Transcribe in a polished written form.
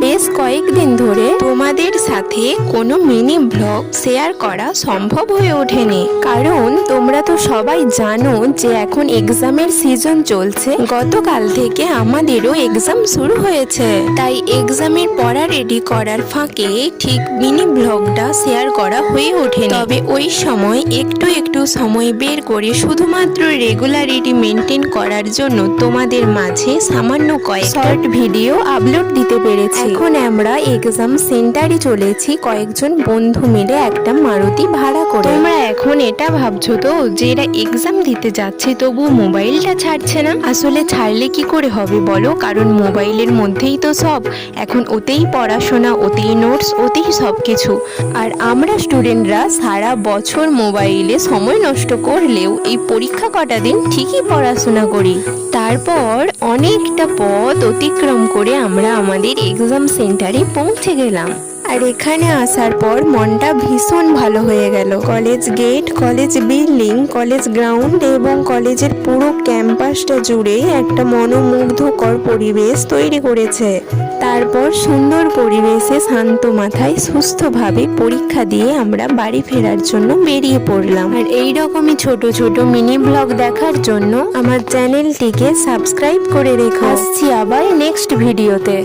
বেশ কয়েকদিন ধরে তোমাদের সাথে কোনো মিনি ব্লগ শেয়ার করা সম্ভব হয়ে ওঠেনি, কারণ তোমরা তো সবাই জানো যে এখন এক্সামের সিজন চলছে। গতকাল থেকে আমাদেরও এক্সাম শুরু হয়েছে, তাই এক্সামের পড়া রেডি করার ফাঁকে ঠিক মিনি ব্লগটা শেয়ার করা হয়ে ওঠেনি। তবে ওই সময় একটু একটু সময় বের করে শুধুমাত্র রেগুলারিটি মেনটেন করার জন্য তোমাদের মাঝে সামান্য কয়েক শর্ট ভিডিও আপলোড দিতে পেরেছি। এখন আমরা এক্সাম সেন্টারে চলেছি কয়েকজন বন্ধু মিলে একটা মারুতি ভাড়া করে। তোমরা এখন এটা ভাবছো তো যে এরা এক্সাম দিতে যাচ্ছে তবু মোবাইলটা ছাড়ছে না। আসলে ছাড়লে কি করে হবে বলো, কারণ মোবাইলের মধ্যেই তো সব। এখন ওতেই পড়াশোনা, ওতেই নোটস, ওতেই সব কিছু। আর আমরা স্টুডেন্টরা সারা বছর মোবাইলে সময় নষ্ট করলেও এই পরীক্ষা কটা দিন ঠিকই পড়াশোনা করি। তারপর অনেকটা পথ অতিক্রম করে আমরা আমাদের এক্সাম সেন্টারে পৌঁছে গেলাম। আর এখানে আসার পর মনটা ভীষণ ভালো হয়ে গেল। College gate, college building, college ground এবং কলেজের পুরো ক্যাম্পাসটা জুড়ে একটা মনোমুগ্ধকর পরিবেশ তৈরি করেছে। তারপর সুন্দর পরিবেশে শান্ত মাথায় সুস্থভাবে পরীক্ষা দিয়ে আমরা বাড়ি ফেরার জন্য বেরিয়ে পড়লাম। আর এইরকমই ছোট ছোট মিনি ব্লগ দেখার জন্য আমার চ্যানেলটিকে সাবস্ক্রাইব করে রেখো। আসছি আবার নেক্সট ভিডিওতে।